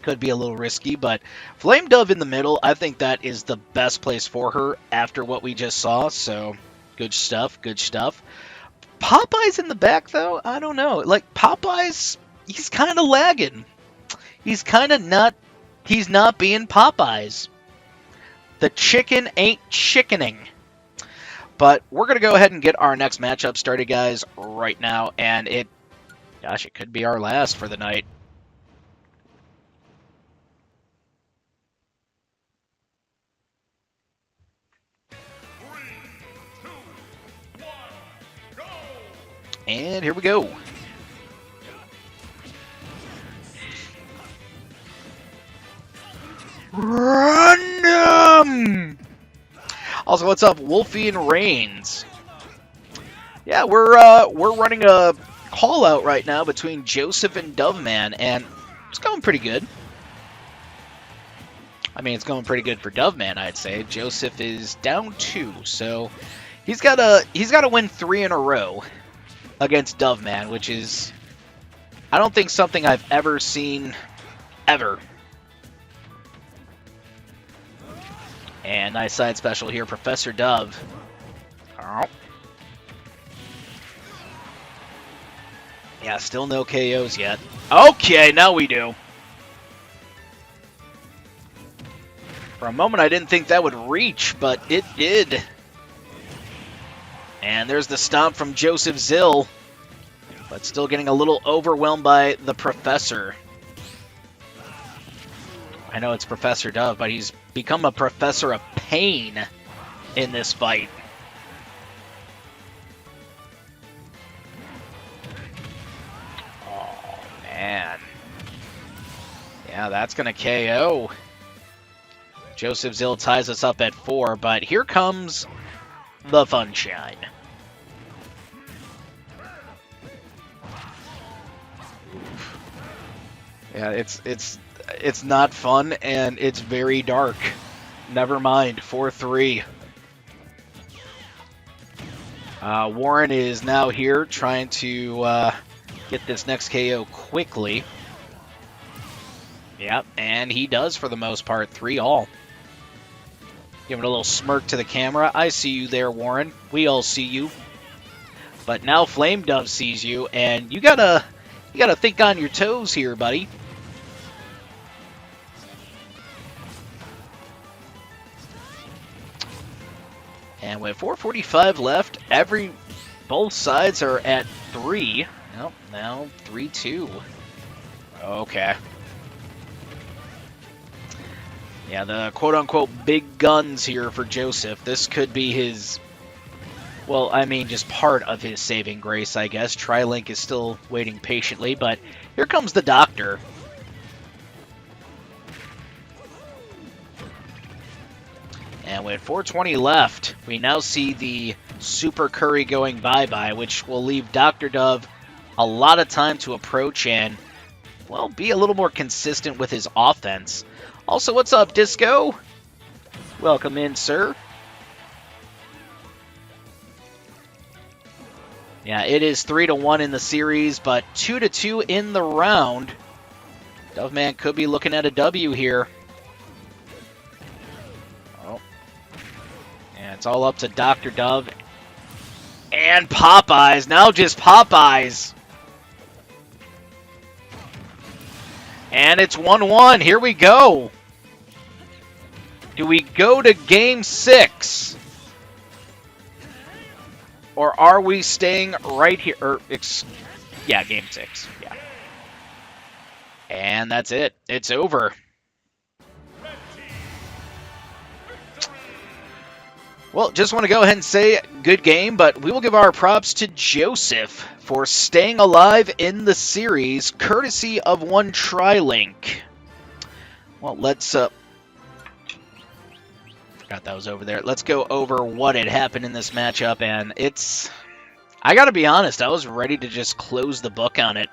Could be a little risky, but Flame Dove in the middle, I think that is the best place for her after what we just saw, so good stuff. Popeye's in the back, though? I don't know. Like, Popeye's, he's kind of lagging. He's not being Popeye's. The chicken ain't chickening. But we're going to go ahead and get our next matchup started, guys, right now. And it could be our last for the night. And here we go. Random! Also, what's up, Wolfie and Reigns? Yeah, we're running a call-out right now between Joseph and Doveman, and it's going pretty good. I mean, it's going pretty good for Doveman, I'd say. Joseph is down 2, so he's got to win 3 in a row against Doveman, which is, I don't think, something I've ever seen, ever. And nice side special here, Professor Dove. Oh. Yeah, still no KOs yet. Okay, now we do. For a moment, I didn't think that would reach, but it did. And there's the stomp from Joseph Zill, but still getting a little overwhelmed by the Professor. I know it's Professor Dove, but he's become a Professor of Pain in this fight. Oh, man. Yeah, that's going to KO. Joseph Zill ties us up at 4, but here comes the Funshine. Yeah, it's not fun, and it's very dark. Never mind, 4-3. Warren is now here trying to get this next KO quickly. Yep, and he does for the most part. 3-all. Giving a little smirk to the camera. I see you there, Warren. We all see you. But now Flame Dove sees you, and you gotta think on your toes here, buddy. And with 4:45 left, both sides are at 3. Well, now 3-2. Okay. Yeah, the quote-unquote big guns here for Joseph. This could be his, well, I mean, just part of his saving grace, I guess. TriLink is still waiting patiently, but here comes the doctor. And with 4:20 left, we now see the Super Curry going bye-bye, which will leave Dr. Dove a lot of time to approach and, well, be a little more consistent with his offense. Also, what's up, Disco? Welcome in, sir. Yeah, it is 3-1 in the series, but 2-2 in the round. Doveman could be looking at a W here. Oh. And it's all up to Dr. Dove. And Popeyes. Now just Popeyes. And it's 1-1. Here we go. Do we go to Game 6? Or are we staying right here? Yeah, Game 6. Yeah. And that's it. It's over. Well, just want to go ahead and say good game, but we will give our props to Joseph for staying alive in the series, courtesy of one TriLink. Well, let's forgot that was over there. Let's go over what had happened in this matchup, and I gotta be honest, I was ready to just close the book on it.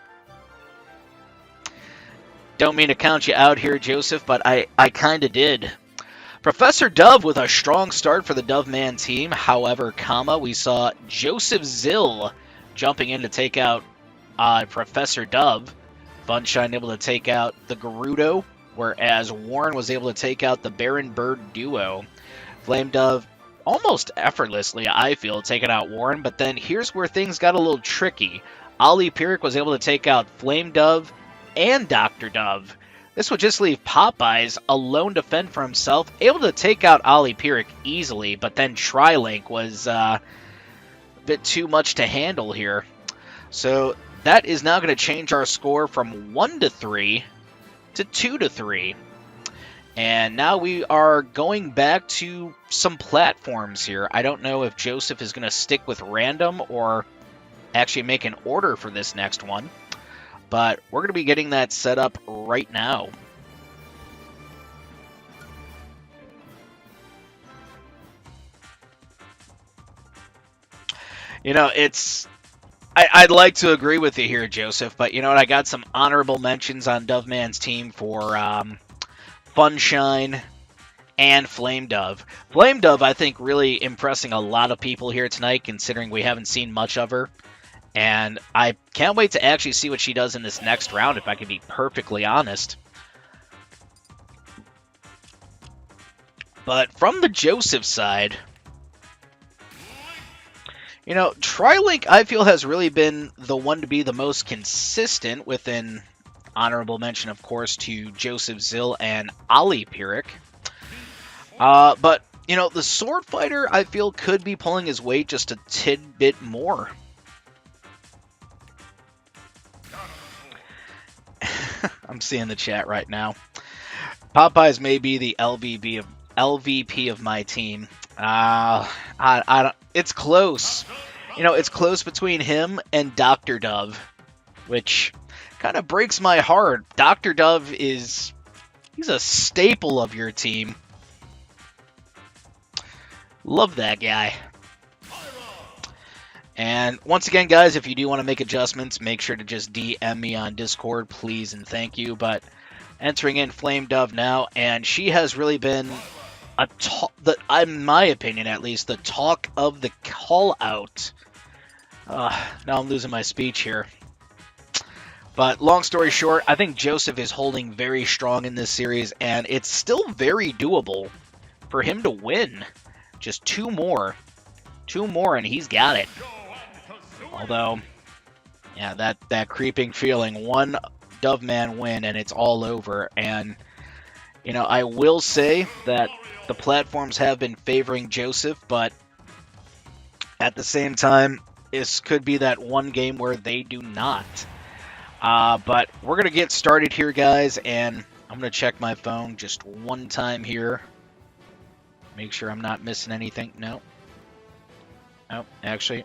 Don't mean to count you out here, Joseph, but I kinda did. Professor Dove with a strong start for the Doveman team. However, we saw Joseph Zill jumping in to take out Professor Dove. Funshine able to take out the Gerudo, whereas Warren was able to take out the Baron Bird duo. Flame Dove almost effortlessly, I feel, taking out Warren, but then here's where things got a little tricky. Ali Pyrrhic was able to take out Flame Dove and Dr. Dove. This would just leave Popeyes alone to fend for himself, able to take out Ali Pyrrhic easily, but then TriLink was a bit too much to handle here. So that is now going to change our score from 1-3 to 2-3. And now we are going back to some platforms here. I don't know if Joseph is going to stick with random or actually make an order for this next one. But we're going to be getting that set up right now. You know, I'd like to agree with you here, Joseph, but you know what? I got some honorable mentions on Doveman's team for Funshine and Flame Dove. Flame Dove, I think, really impressing a lot of people here tonight, considering we haven't seen much of her. And I can't wait to actually see what she does in this next round, if I can be perfectly honest. But from the Joseph side, you know, TriLink, I feel, has really been the one to be the most consistent, with an honorable mention, of course, to Joseph Zill and Ali Pyrrhic. But, you know, the Sword Fighter, I feel, could be pulling his weight just a tidbit more. I'm seeing the chat right now. Popeyes may be the LVP of my team. It's close. You know, it's close between him and Dr. Dove, which kind of breaks my heart. Dr. Dove he's a staple of your team. Love that guy. And once again, guys, if you do want to make adjustments, make sure to just DM me on Discord, please and thank you. But entering in Flame Dove now, and she has really been in my opinion at least, the talk of the Callout. Now I'm losing my speech here. But long story short, I think Joseph is holding very strong in this series, and it's still very doable for him to win. Just two more, and he's got it. Although, yeah, that creeping feeling, one Doveman win and it's all over. And you know, I will say that the platforms have been favoring Joseph, but at the same time, this could be that one game where they do not. But we're going to get started here, guys, and I'm going to check my phone just one time here. Make sure I'm not missing anything. No. Oh, actually.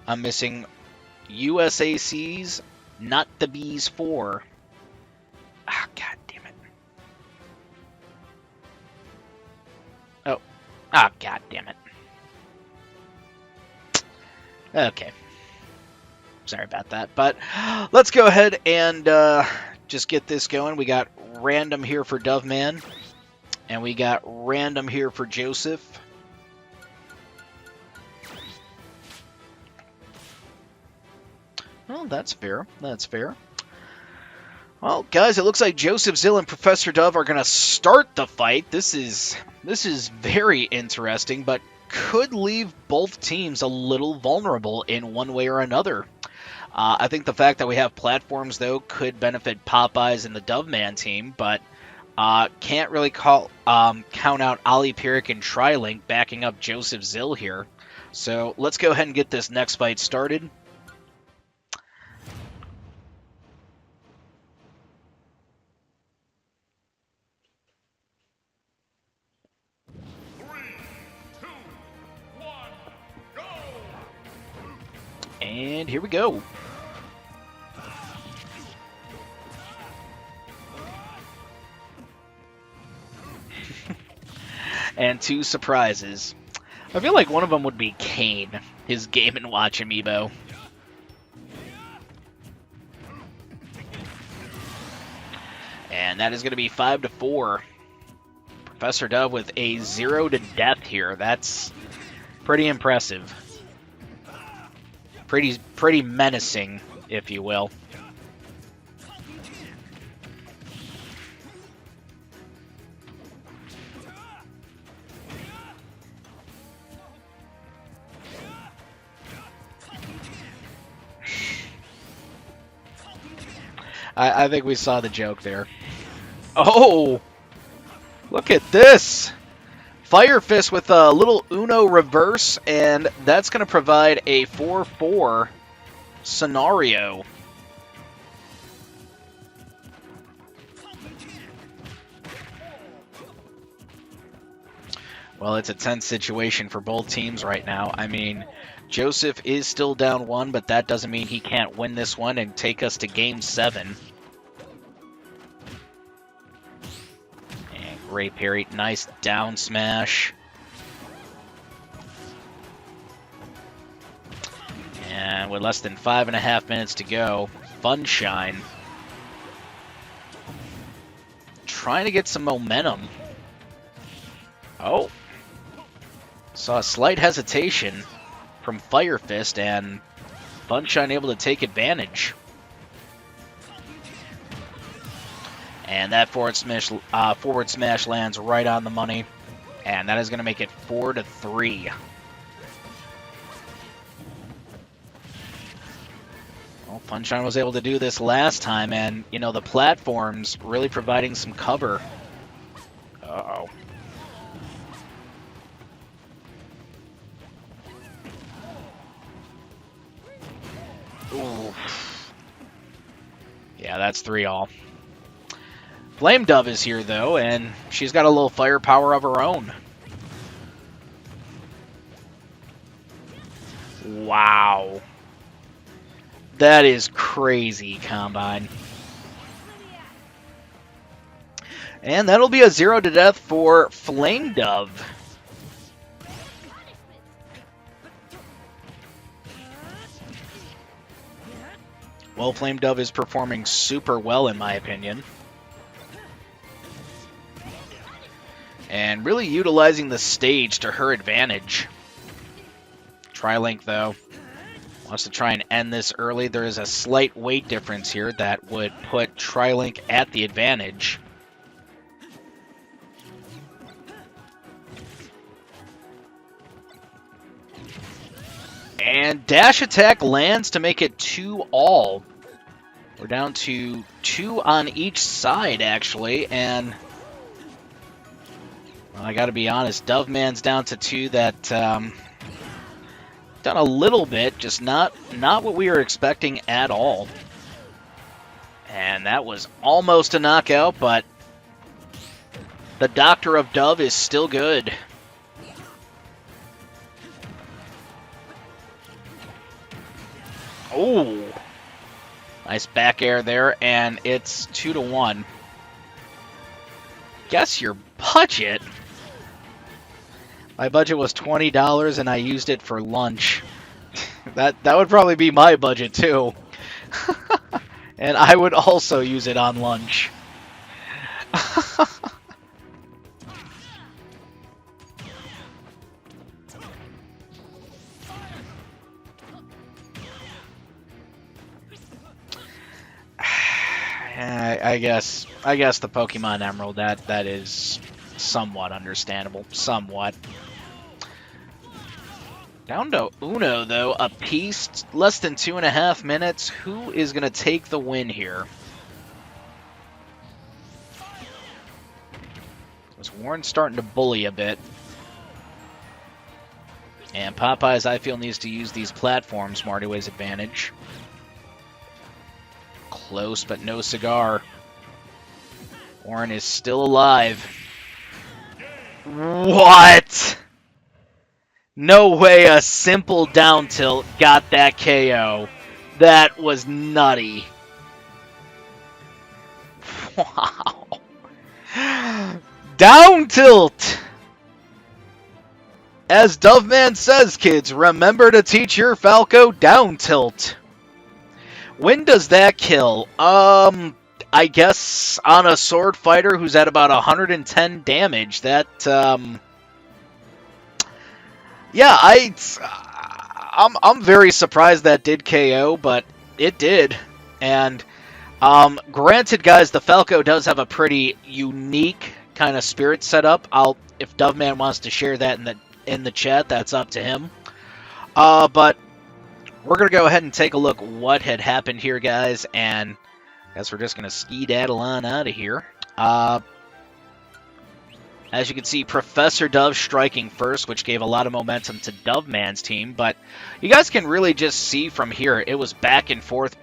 I'm missing USAC's Not the Bees 4. Ah, god damn it. Oh. Ah, god damn it. Okay. Sorry about that, but let's go ahead and just get this going. We got random here for Doveman, and we got random here for Joseph. Well, that's fair. That's fair. Well, guys, it looks like Joseph, Zill, and Professor Dove are going to start the fight. This is very interesting, but could leave both teams a little vulnerable in one way or another. I think the fact that we have platforms, though, could benefit Popeyes and the Doveman team, but can't really count out Ollie Pierrick and Trilink backing up Joseph Zill here. So let's go ahead and get this next fight started. And here we go. And two surprises. I feel like one of them would be Kane, his Game & Watch amiibo. And that is going to be 5-4. Professor Dove with a 0 to death here. That's pretty impressive. Pretty menacing, if you will. I think we saw the joke there. Oh! Look at this! Fire Fist with a little Uno reverse, and that's going to provide a 4-4 scenario. Well, it's a tense situation for both teams right now. I mean, Joseph is still down 1, but that doesn't mean he can't win this one and take us to Game 7. And great parry. Nice down smash. And with less than 5.5 minutes to go, Funshine trying to get some momentum. Oh. Saw a slight hesitation from Fire Fist, and Funshine able to take advantage. And that forward smash lands right on the money, and that is going to make it 4-3. Well, Funshine was able to do this last time, and you know the platforms really providing some cover. Uh-oh. Ooh. Yeah, that's 3-all. Flame Dove is here, though, and she's got a little firepower of her own. Wow. That is crazy, Combine. And that'll be a 0 to death for Flame Dove. Well, Flame Dove is performing super well, in my opinion. And really utilizing the stage to her advantage. Trilink, though, wants to try and end this early. There is a slight weight difference here that would put Trilink at the advantage. And dash attack lands to make it 2-all. We're down to 2 on each side, actually, and well, I gotta be honest, Doveman's down to 2. That done a little bit, just not what we were expecting at all. And that was almost a knockout, but the Doctor of Dove is still good. Oh, nice back air there, and it's 2-1. Guess your budget. My budget was $20, and I used it for lunch. That would probably be my budget too. And I would also use it on lunch. I guess the Pokemon Emerald, that is somewhat understandable. Somewhat. Down to Uno, though, a piece, less than 2.5 minutes. Who is going to take the win here? Was Warren starting to bully a bit? And Popeyes, I feel, needs to use these platforms more to his advantage. Close, but no cigar. Warren is still alive. What? No way a simple down tilt got that KO. That was nutty. Wow. Down tilt! As Doveman says, kids, remember to teach your Falco down tilt. When does that kill? I guess on a sword fighter who's at about 110 damage. That, yeah, I'm very surprised that did KO, but it did. And granted, guys, the Falco does have a pretty unique kind of spirit setup. If Doveman wants to share that in the chat, that's up to him. But we're gonna go ahead and take a look what had happened here, guys, and I guess we're just gonna skedaddle on out of here. As you can see, Professor Dove striking first, which gave a lot of momentum to Doveman's team, but you guys can really just see from here, it was back and forth.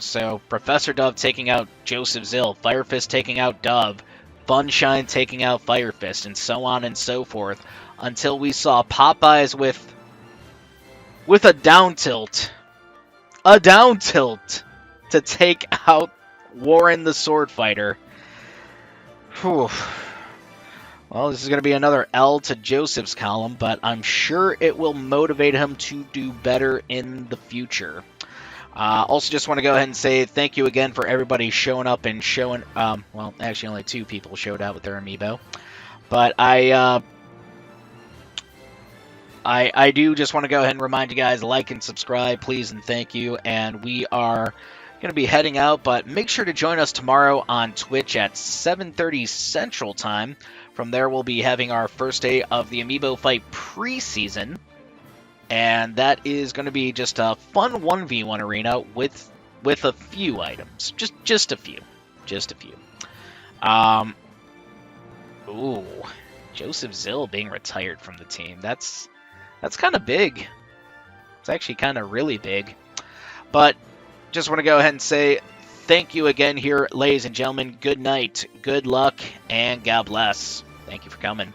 So Professor Dove taking out Joseph Zill, Fire Fist taking out Dove, Funshine taking out Fire Fist, and so on and so forth, until we saw Popeyes with a down tilt. A down tilt to take out Warren the Sword Fighter. Whew. Well, this is going to be another L to Joseph's column, but I'm sure it will motivate him to do better in the future. Also, just want to go ahead and say thank you again for everybody showing up and showing... well, actually, only 2 people showed out with their amiibo. But I do just want to go ahead and remind you guys, like and subscribe, please and thank you. And we are going to be heading out, but make sure to join us tomorrow on Twitch at 7:30 Central Time. From there, we'll be having our first day of the Amiibo Fight preseason. And that is going to be just a fun 1v1 arena with a few items. Just a few. Ooh. Joseph Zill being retired from the team. That's kind of big. It's actually kind of really big. But just want to go ahead and say thank you again here, ladies and gentlemen. Good night, good luck, and God bless. Thank you for coming.